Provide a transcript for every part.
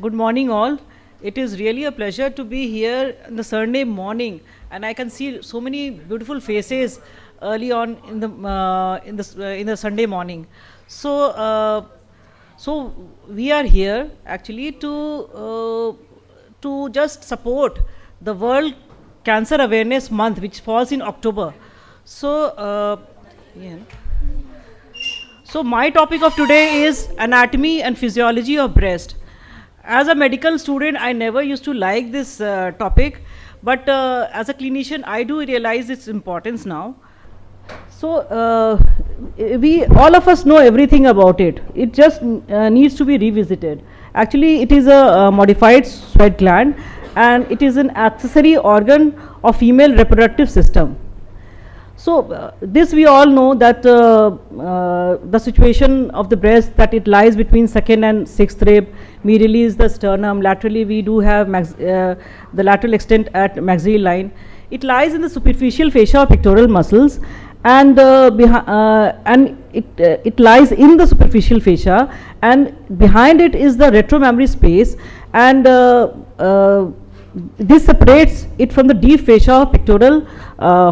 Good morning, all. It is really a pleasure to be here on the Sunday morning, and I can see so many beautiful faces early on in the Sunday morning. So, so we are here actually to just support the World Cancer Awareness Month, which falls in October. So, yeah. So my topic of today is anatomy and physiology of breast. As a medical student, I never used to like this topic, but as a clinician, I do realize its importance now. So we all of us know everything about it. It just needs to be revisited. Actually, it is a modified sweat gland, and it is an accessory organ of female reproductive system. So this we all know that the situation of the breast, that it lies between second and sixth rib. Medially is the sternum. Laterally we do have the lateral extent at maxillary line. It lies in the superficial fascia of pectoral muscles, and it lies in the superficial fascia, and behind it is the retromammary space, and this separates it from the deep fascia of pectoral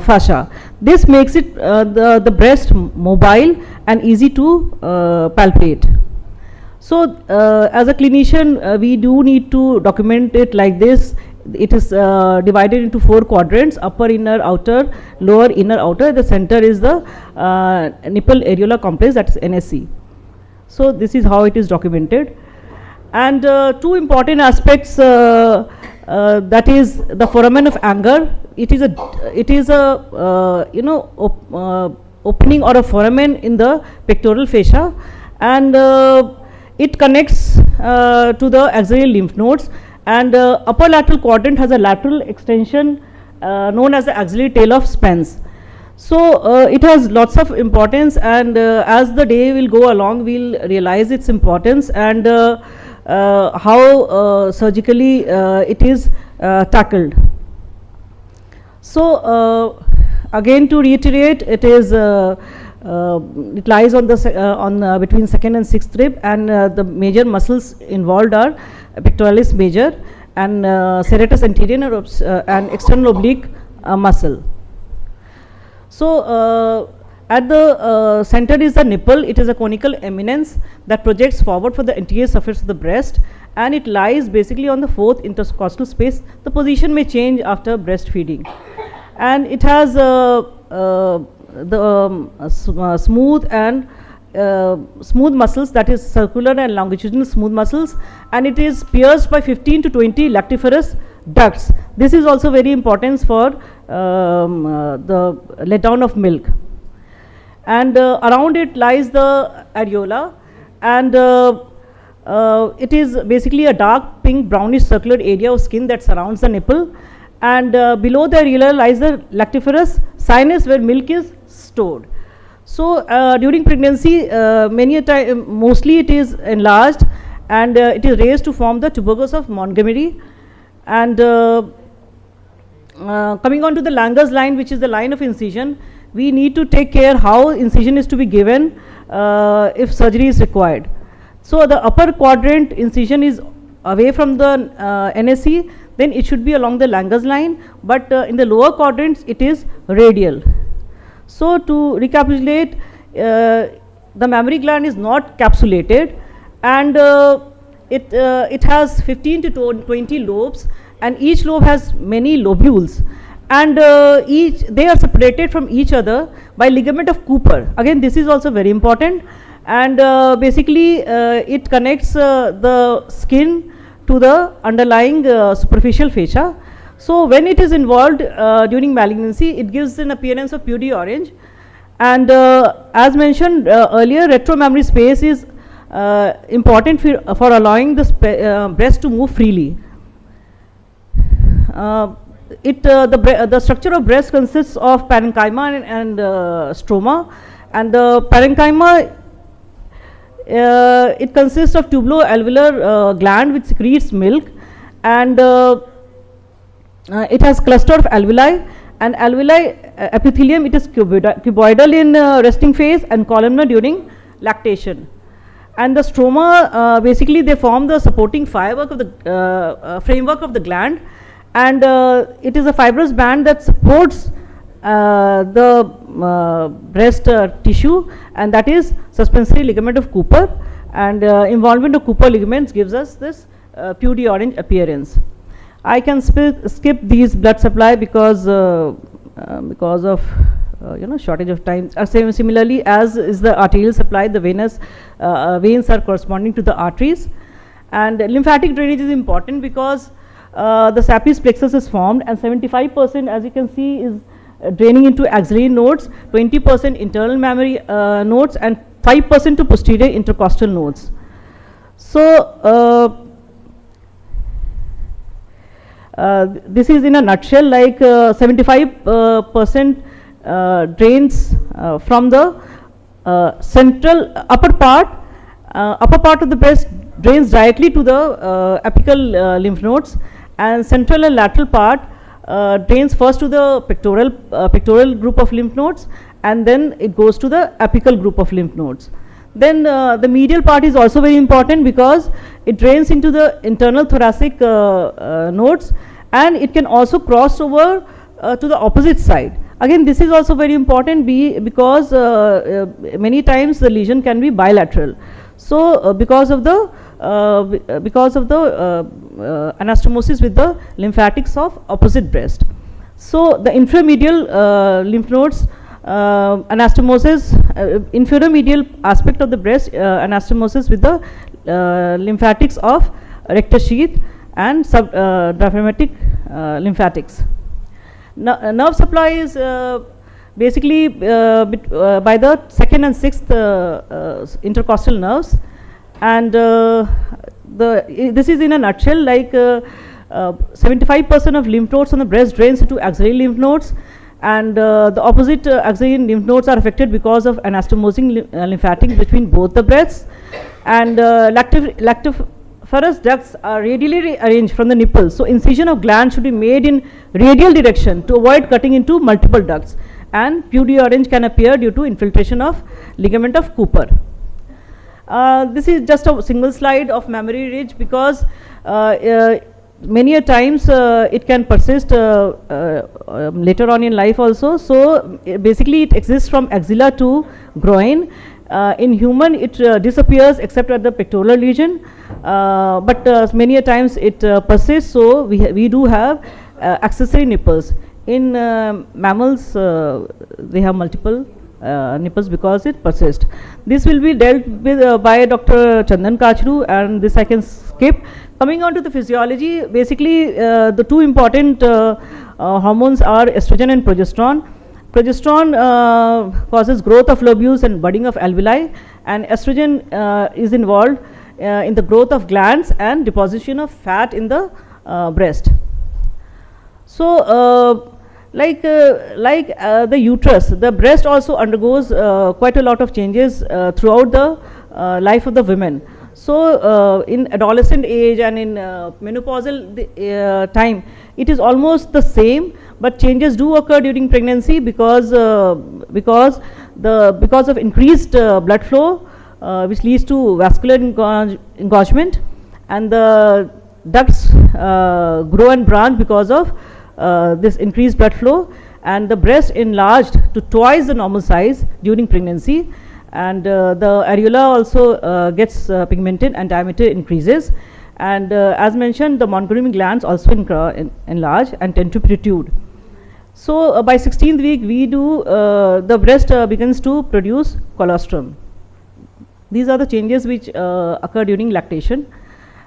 fascia. This makes it the breast mobile and easy to palpate. So as a clinician, we do need to document it like this. It is divided into 4 quadrants: upper, inner, outer, lower, inner, outer. The center is the nipple areola complex, that is NSC. So this is how it is documented. And 2 important aspects, that is the foramen of anger. It is a opening or a foramen in the pectoral fascia, and it connects to the axillary lymph nodes, and upper lateral quadrant has a lateral extension known as the axillary tail of Spence. So it has lots of importance, and as the day will go along, we'll realize its importance, and how surgically it is tackled. So again, to reiterate, it is it lies on the between second and sixth rib, and the major muscles involved are pectoralis major and serratus anterior and external oblique muscle. So at the center is the nipple. It is a conical eminence that projects forward for the anterior surface of the breast, and it lies basically on the 4th intercostal space. The position may change after breastfeeding, and it has smooth and smooth muscles, that is circular and longitudinal smooth muscles, and it is pierced by 15 to 20 lactiferous ducts. This is also very important for the letdown of milk. And around it lies the areola, and it is basically a dark pink brownish circular area of skin that surrounds the nipple, and below the areola lies the lactiferous sinus where milk is stored. So during pregnancy, mostly it is enlarged, and it is raised to form the tubercles of Montgomery. And coming on to the Langer's line, which is the line of incision, we need to take care how incision is to be given if surgery is required. So the upper quadrant incision is away from the NSC, then it should be along the Langer's line, but in the lower quadrants it is radial. So to recapitulate, the mammary gland is not capsulated, and it has 15 to 20 lobes, and each lobe has many lobules, and they are separated from each other by ligament of Cooper. Again, this is also very important, and basically it connects the skin to the underlying superficial fascia. So when it is involved during malignancy, it gives an appearance of purity orange, and as mentioned earlier, retromammary space is important for allowing the breast to move freely. The structure of breast consists of parenchyma and stroma, and the parenchyma, it consists of tubulo-alveolar gland which secretes milk, and it has cluster of alveoli, and alveoli epithelium, it is cuboidal in resting phase and columnar during lactation. and the stroma, basically they form the supporting firework of the framework of the gland, and it is a fibrous band that supports the breast tissue, and that is suspensory ligament of Cooper, and involvement of Cooper ligaments gives us this pudgy orange appearance. I can skip these blood supply because of shortage of time. Similarly, as is the arterial supply, the venous veins are corresponding to the arteries, and lymphatic drainage is important because the sapis plexus is formed, and 75%, as you can see, is draining into axillary nodes, 20% internal mammary nodes, and 5% to posterior intercostal nodes. So this is in a nutshell, like 75% drains from the central upper part of the breast, drains directly to the apical lymph nodes, and central and lateral part drains first to the pectoral group of lymph nodes, and then it goes to the apical group of lymph nodes. Then the medial part is also very important because it drains into the internal thoracic nodes, and it can also cross over to the opposite side. Again, this is also very important because many times the lesion can be bilateral. So because of the anastomosis with the lymphatics of opposite breast. So the inframedial lymph nodes anastomosis, inferior aspect of the breast anastomosis with the lymphatics of rectus sheath and diaphragmatic lymphatics. Nerve supply is basically by the second and sixth intercostal nerves, and this is in a nutshell, like 75% of lymph nodes on the breast drains into axillary lymph nodes, and the opposite axillary lymph nodes are affected because of anastomosing lymphatics between both the breasts, and lactiferous ducts are radially arranged from the nipples. So incision of gland should be made in radial direction to avoid cutting into multiple ducts, and pudgy orange can appear due to infiltration of ligament of Cooper. This is just a single slide of mammary ridge because many a times it can persist later on in life also. So basically it exists from axilla to groin. In human it disappears except at the pectoral lesion, but many a times it persists. So we do have accessory nipples. In mammals they have multiple nipples because it persists. This will be dealt with by Dr. Chandan Kachru, and this I can skip. Coming on to the physiology, basically the two important hormones are estrogen and progesterone. Progesterone causes growth of lobules and budding of alveoli, and estrogen is involved in the growth of glands and deposition of fat in the breast. So like the uterus, the breast also undergoes quite a lot of changes throughout the life of the women. So in adolescent age and in menopausal time, it is almost the same, but changes do occur during pregnancy because of increased blood flow, which leads to vascular engorgement, and the ducts grow and branch because of this increased blood flow, and the breast enlarged to twice the normal size during pregnancy, and the areola also gets pigmented and diameter increases, and as mentioned, the Montgomery glands also enlarge and tend to protrude. So by 16th week we do the breast begins to produce colostrum. These are the changes which occur during lactation,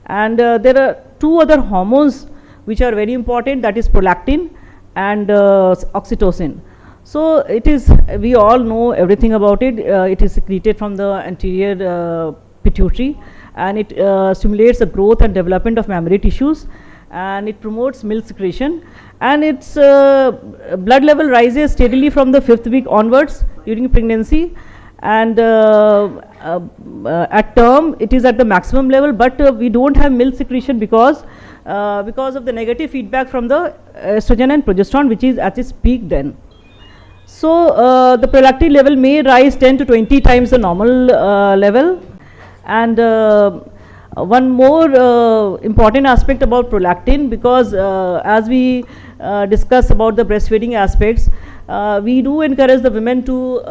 and there are two other hormones which are very important, that is prolactin and oxytocin. So it is, we all know everything about it. It is secreted from the anterior pituitary, and it stimulates the growth and development of mammary tissues, and it promotes milk secretion, and its blood level rises steadily from the 5th week onwards during pregnancy, and at term it is at the maximum level, but we don't have milk secretion because of the negative feedback from the estrogen and progesterone, which is at its peak then. So the prolactin level may rise 10 to 20 times the normal level, And one more important aspect about prolactin, because as we discuss about the breastfeeding aspects, we do encourage the women to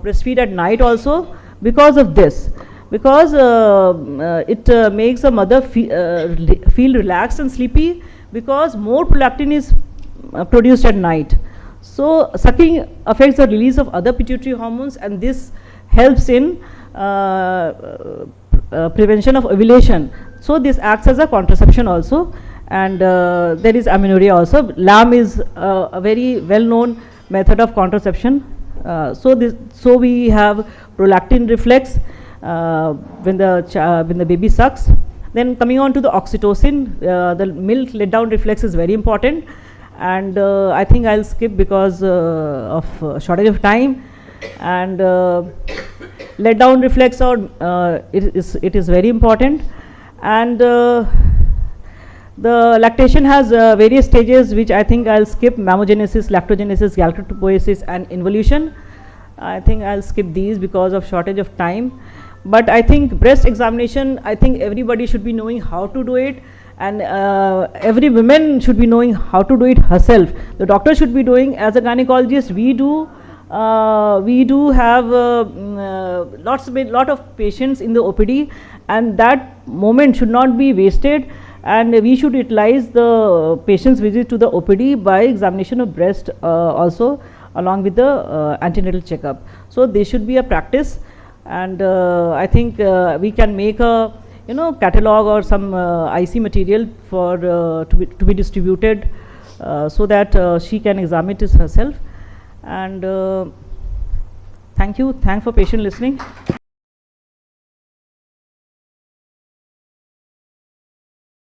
breastfeed at night also because of this, because it makes the mother feel relaxed and sleepy, because more prolactin is produced at night. So sucking affects the release of other pituitary hormones, and this helps in prevention of ovulation. So this acts as a contraception also, and there is amenorrhea also. LAM is a very well known method of contraception. So we have prolactin reflex when the baby sucks. Then coming on to the oxytocin, the milk let down reflex is very important, and I think I'll skip because of shortage of time. And let down reflex, or it is very important. And the lactation has various stages, which I think I'll skip: mammogenesis, lactogenesis, galactopoiesis, and involution. I think I'll skip these because of shortage of time. But I think breast examination, I think everybody should be knowing how to do it, and every woman should be knowing how to do it herself. The doctor should be doing. As a gynecologist, we do have lot of patients in the OPD, and that moment should not be wasted, and we should utilize the patient's visit to the OPD by examination of breast also, along with the antenatal checkup. So this should be a practice, and I think we can make a catalog or some IC material for to be distributed, so that she can examine it herself. And thanks for patient listening.